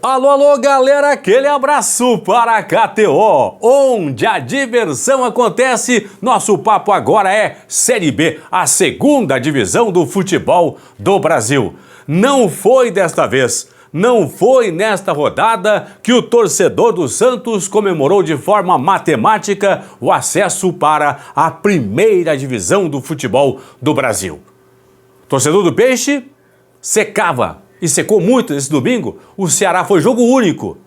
Alô, alô, galera, aquele abraço para a KTO, onde a diversão acontece. Nosso papo agora é Série B, a segunda divisão do futebol do Brasil. Não foi desta vez, não foi nesta rodada que o torcedor do Santos comemorou de forma matemática o acesso para a primeira divisão do futebol do Brasil. Torcedor do Peixe secava. E secou muito nesse domingo. O Ceará foi jogo único.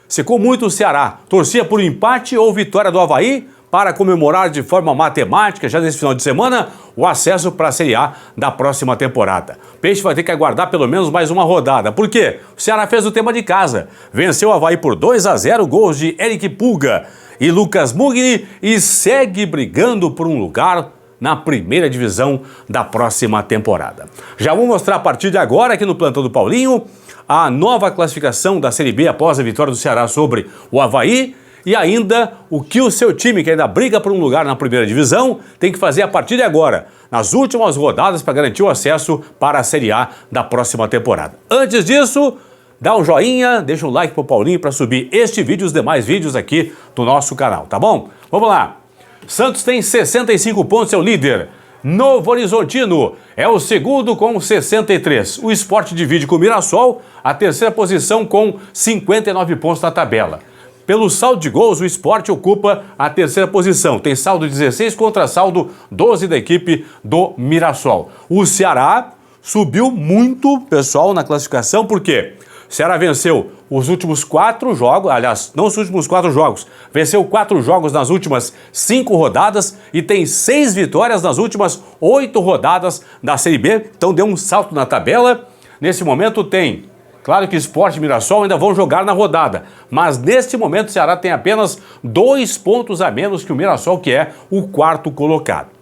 Secou muito o Ceará. Torcia por empate ou vitória do Avaí para comemorar de forma matemática, já nesse final de semana, o acesso para a Série A da próxima temporada. Peixe vai ter que aguardar pelo menos mais uma rodada. Por quê? O Ceará fez o tema de casa. Venceu o Avaí por 2-0, gols de Eric Pulga e Lucas Mugni e segue brigando por um lugar na primeira divisão da próxima temporada. Já vou mostrar a partir de agora aqui no Plantão do Paulinho a nova classificação da Série B após a vitória do Ceará sobre o Avaí e ainda o que o seu time, que ainda briga por um lugar na primeira divisão, tem que fazer a partir de agora, nas últimas rodadas, para garantir o acesso para a Série A da próxima temporada. Antes disso, dá um joinha, deixa um like pro Paulinho para subir este vídeo e os demais vídeos aqui do nosso canal, tá bom? Vamos lá! Santos tem 65 pontos, é o líder. Novo Horizontino é o segundo com 63. O Sport divide com o Mirassol a terceira posição com 59 pontos na tabela. Pelo saldo de gols, o Sport ocupa a terceira posição. Tem saldo 16 contra saldo 12 da equipe do Mirassol. O Ceará subiu muito, pessoal, na classificação, por quê? O Ceará venceu os últimos 4 jogos, aliás, não os últimos 4 jogos, venceu 4 jogos nas últimas 5 rodadas e tem 6 vitórias nas últimas 8 rodadas da Série B, então deu um salto na tabela. Nesse momento tem, claro que Sport e Mirassol ainda vão jogar na rodada, mas neste momento o Ceará tem apenas 2 pontos a menos que o Mirassol, que é o 4º colocado.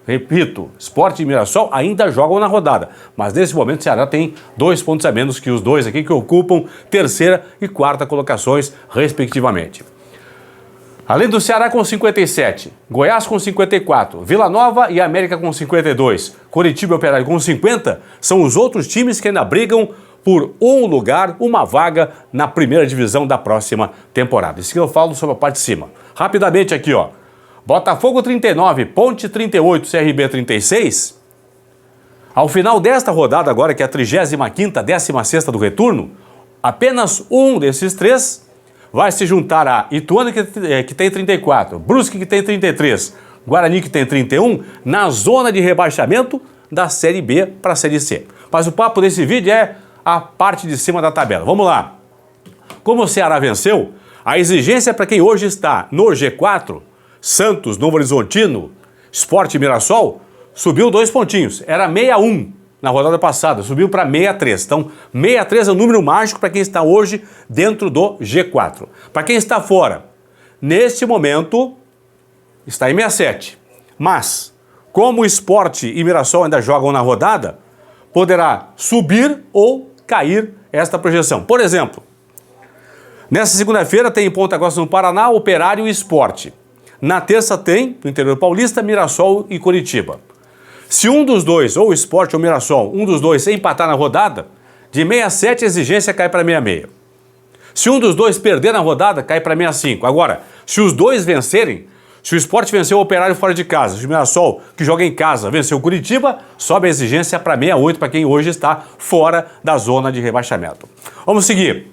Repito, Sport e Mirassol ainda jogam na rodada, mas nesse momento o Ceará tem 2 pontos a menos que os dois aqui que ocupam terceira e quarta colocações, respectivamente. Além do Ceará com 57, Goiás com 54, Vila Nova e América com 52, Coritiba e Operário com 50, são os outros times que ainda brigam por um lugar, uma vaga na primeira divisão da próxima temporada. Isso que eu falo sobre a parte de cima. Rapidamente aqui, ó. Botafogo 39, Ponte 38, CRB 36. Ao final desta rodada agora, que é a 35ª, 16ª do retorno, apenas um desses 3 vai se juntar a Ituano, que tem 34, Brusque, que tem 33, Guarani, que tem 31, na zona de rebaixamento da Série B para a Série C. Mas o papo desse vídeo é a parte de cima da tabela. Vamos lá. Como o Ceará venceu, a exigência para quem hoje está no G4, Santos, Novo Horizontino, Sport e Mirassol, subiu 2 pontinhos. Era 61 na rodada passada, subiu para 63. Então, 63 é o número mágico para quem está hoje dentro do G4. Para quem está fora, neste momento, está em 67. Mas, como o Sport e Mirassol ainda jogam na rodada, poderá subir ou cair esta projeção. Por exemplo, nessa segunda-feira tem em Ponta Grossa, no Paraná, Operário e Sport. Na terça tem, no interior paulista, Mirassol e Coritiba. Se um dos dois, ou o Sport ou o Mirassol, um dos dois empatar na rodada, de 67 a exigência cai para 66. Se um dos dois perder na rodada, cai para 65. Agora, se os dois vencerem, se o Sport venceu o Operário fora de casa, se o Mirassol, que joga em casa, venceu o Coritiba, sobe a exigência para 68 para quem hoje está fora da zona de rebaixamento. Vamos seguir.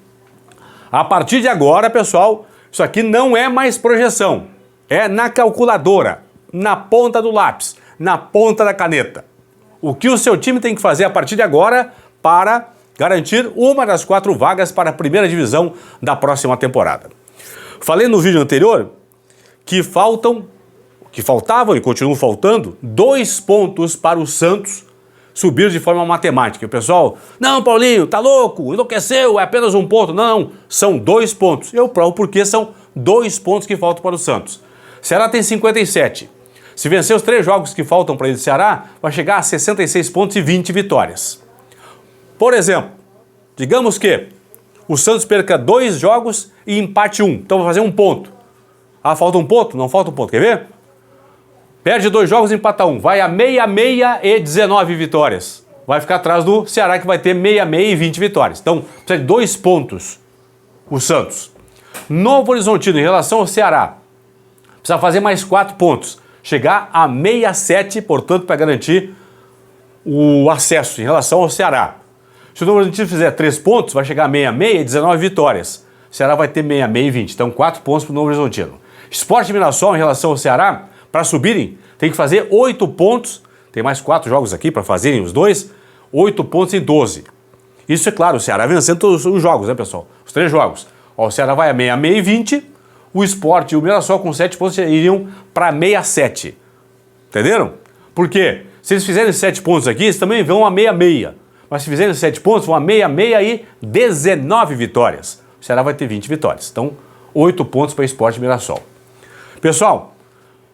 A partir de agora, pessoal, isso aqui não é mais projeção. É na calculadora, na ponta do lápis, na ponta da caneta. O que o seu time tem que fazer a partir de agora para garantir uma das 4 vagas para a primeira divisão da próxima temporada. Falei no vídeo anterior que faltavam e continuam faltando 2 pontos para o Santos subir de forma matemática. O pessoal, não, Paulinho, tá louco, enlouqueceu, é apenas 1 ponto. Não, são 2 pontos. Eu provo porque são 2 pontos que faltam para o Santos. Ceará tem 57. Se vencer os 3 jogos que faltam para ele do Ceará, vai chegar a 66 pontos e 20 vitórias. Por exemplo, digamos que o Santos perca 2 jogos e empate 1. Então vai fazer 1 ponto. Ah, falta 1 ponto? Não falta 1 ponto. Quer ver? Perde 2 jogos e empata 1. Vai a 66 e 19 vitórias. Vai ficar atrás do Ceará, que vai ter 66 e 20 vitórias. Então, precisa de 2 pontos o Santos. Novo Horizontino em relação ao Ceará, precisa fazer mais 4 pontos, chegar a 67, portanto, para garantir o acesso em relação ao Ceará. Se o Novo Horizontino fizer 3 pontos, vai chegar a 66 e 19 vitórias. O Ceará vai ter 66 e 20, então 4 pontos para o Novo Horizontino. Sport e Mirassol em relação ao Ceará, para subirem, tem que fazer 8 pontos, tem mais 4 jogos aqui para fazerem os dois, 8 pontos em 12. Isso é claro, o Ceará vencendo todos os jogos, né, pessoal? Os 3 jogos. Ó, o Ceará vai a 66 e 20, o Sport e o Mirassol com 7 pontos iriam para 67. Entenderam? Por quê? Se eles fizerem 7 pontos aqui, eles também vão a 66. Mas se fizerem 7 pontos, vão a 66 e 19 vitórias. O Ceará vai ter 20 vitórias. Então, 8 pontos para Sport e Mirassol. Pessoal,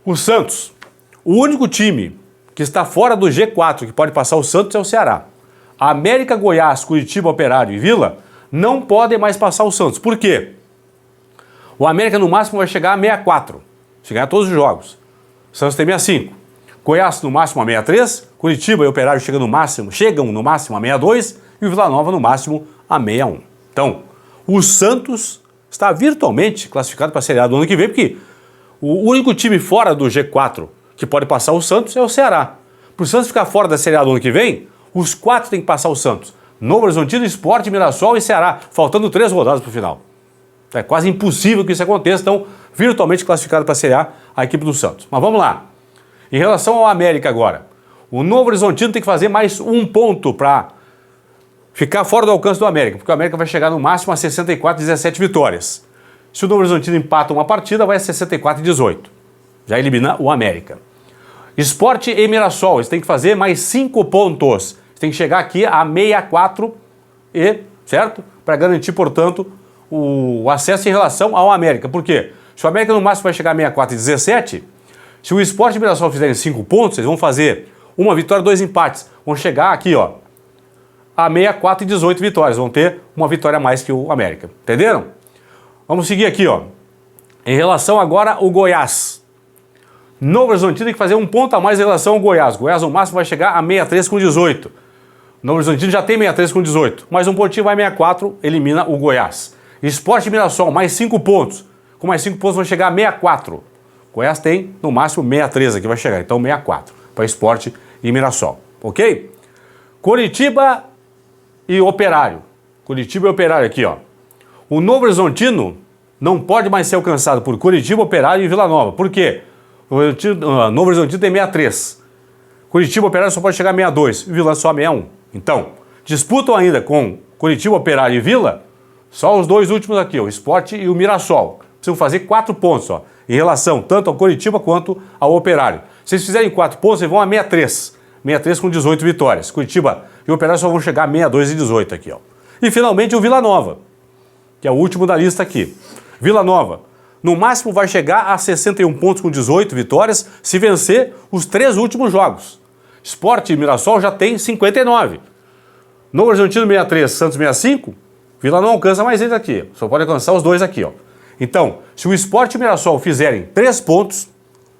o Santos, o único time que está fora do G4 que pode passar o Santos é o Ceará. A América, Goiás, Curitiba, Operário e Vila não podem mais passar o Santos. Por quê? O América no máximo vai chegar a 64, chegar a todos os jogos. O Santos tem 65. Goiás no máximo a 63, Curitiba e Operário chegam no máximo a 62 e o Vila Nova no máximo a 61. Então, o Santos está virtualmente classificado para a Série A do ano que vem, porque o único time fora do G4 que pode passar o Santos é o Ceará. Para o Santos ficar fora da Série A do ano que vem, os 4 têm que passar o Santos. Novo Horizontino, Sport, Mirassol e Ceará, faltando 3 rodadas para o final. É quase impossível que isso aconteça, então virtualmente classificado para a Série A equipe do Santos. Mas vamos lá. Em relação ao América agora, o Novo Horizontino tem que fazer mais 1 ponto para ficar fora do alcance do América, porque o América vai chegar no máximo a 64 e 17 vitórias. Se o Novo Horizontino empata uma partida, vai a 64 e 18. Já elimina o América. Sport e Mirassol, eles têm que fazer mais 5 pontos. Eles têm que chegar aqui a 64 certo? Para garantir, portanto, o acesso em relação ao América. Por quê? Se o América no máximo vai chegar a 64 e 17, se o Sport e o Mirassol fizerem 5 pontos, eles vão fazer uma vitória, 2 empates. Vão chegar aqui, ó, a 64 e 18 vitórias. Vão ter uma vitória a mais que o América. Entenderam? Vamos seguir aqui, ó. Em relação agora ao Goiás. Novo Horizontino tem que fazer 1 ponto a mais em relação ao Goiás. Goiás no máximo vai chegar a 63 com 18. Novo Horizontino já tem 63 com 18. Mais um pontinho vai 64, elimina o Goiás. Sport e Mirassol, mais 5 pontos. Com mais 5 pontos vão chegar a 64. Goiás tem no máximo 63 aqui, vai chegar. Então 64 para Sport e Mirassol. Ok? Curitiba e Operário. Curitiba e Operário aqui, ó. O Novo Horizontino não pode mais ser alcançado por Curitiba, Operário e Vila Nova. Por quê? O Novo Horizontino tem 63. Curitiba, Operário só pode chegar a 62. E Vila só a 61. Então, disputam ainda com Curitiba, Operário e Vila só os 2 últimos aqui, o Sport e o Mirassol. Precisam fazer 4 pontos, ó, em relação tanto ao Curitiba quanto ao Operário. Se eles fizerem 4 pontos, eles vão a 63. 63 com 18 vitórias. Curitiba e o Operário só vão chegar a 62 e 18 aqui, ó. E finalmente o Vila Nova, que é o último da lista aqui. Vila Nova, no máximo vai chegar a 61 pontos com 18 vitórias se vencer os 3 últimos jogos. Sport e Mirassol já tem 59. Novo Horizontino 63, Santos 65. Vila não alcança mais eles aqui. Só pode alcançar os 2 aqui, ó. Então, se o Sport e o Mirassol fizerem 3 pontos,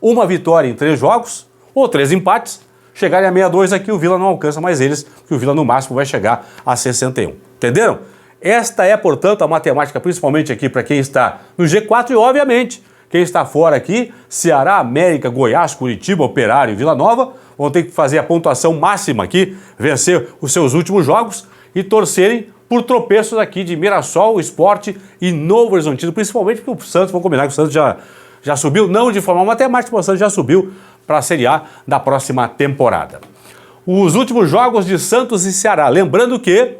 1 vitória em 3 jogos, ou 3 empates, chegarem a 62 aqui, o Vila não alcança mais eles, porque o Vila no máximo vai chegar a 61. Entenderam? Esta é, portanto, a matemática, principalmente aqui para quem está no G4 e, obviamente, quem está fora aqui, Ceará, América, Goiás, Curitiba, Operário e Vila Nova, vão ter que fazer a pontuação máxima aqui, vencer os seus últimos jogos e torcerem por tropeços aqui de Mirassol, Sport e Novo Horizontino, principalmente porque o Santos, vamos combinar que o Santos já subiu, não de forma matemática, mas o Santos já subiu para a Série A da próxima temporada. Os últimos jogos de Santos e Ceará, lembrando que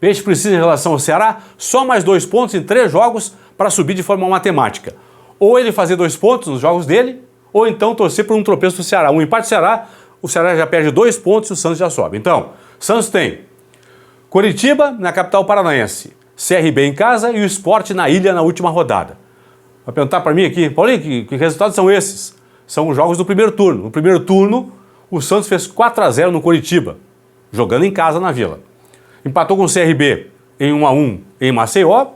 Peixe precisa, em relação ao Ceará, só mais 2 pontos em 3 jogos para subir de forma matemática. Ou ele fazer 2 pontos nos jogos dele, ou então torcer por um tropeço do Ceará. Um empate do Ceará, o Ceará já perde 2 pontos e o Santos já sobe. Então, Santos tem Curitiba na capital paranaense, CRB em casa e o Sport na ilha na última rodada. Vai perguntar para mim aqui, Paulinho, que resultados são esses? São os jogos do primeiro turno. No primeiro turno, o Santos fez 4-0 no Curitiba, jogando em casa na Vila. Empatou com o CRB em 1-1 em Maceió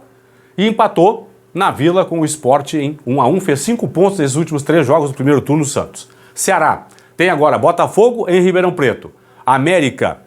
e empatou na Vila com o Sport em 1-1. Fez 5 pontos nesses últimos 3 jogos do primeiro turno do Santos. Ceará tem agora Botafogo em Ribeirão Preto, América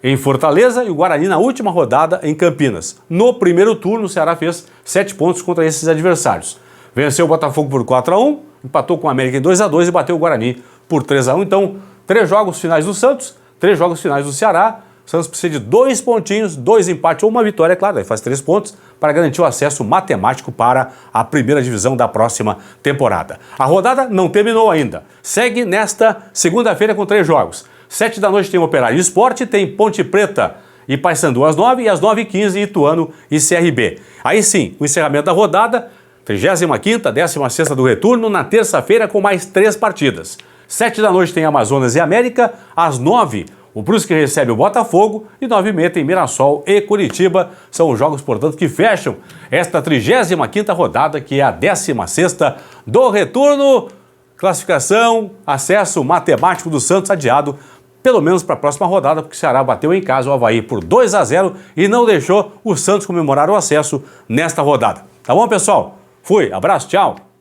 em Fortaleza e o Guarani na última rodada em Campinas. No primeiro turno, o Ceará fez 7 pontos contra esses adversários. Venceu o Botafogo por 4-1, empatou com o América em 2-2 e bateu o Guarani por 3-1. Então, 3 jogos finais do Santos, 3 jogos finais do Ceará. O Santos precisa de 2 pontinhos, 2 empates ou uma vitória, claro, aí faz 3 pontos para garantir o acesso matemático para a primeira divisão da próxima temporada. A rodada não terminou ainda. Segue nesta segunda-feira com 3 jogos. 7 da noite tem o Operário Sport, tem Ponte Preta e Paysandu às 9 e às 9h15 Ituano e CRB. Aí sim, o encerramento da rodada, 35ª, 16ª do retorno, na terça-feira com mais 3 partidas. 7 da noite tem Amazonas e América, às 9 o Brusque recebe o Botafogo e 9h30 tem Mirassol e Curitiba. São os jogos, portanto, que fecham esta 35ª rodada, que é a 16ª do retorno. Classificação, acesso matemático do Santos adiado, pelo menos para a próxima rodada, porque o Ceará bateu em casa o Avaí por 2-0 e não deixou o Santos comemorar o acesso nesta rodada. Tá bom, pessoal? Fui, abraço, tchau!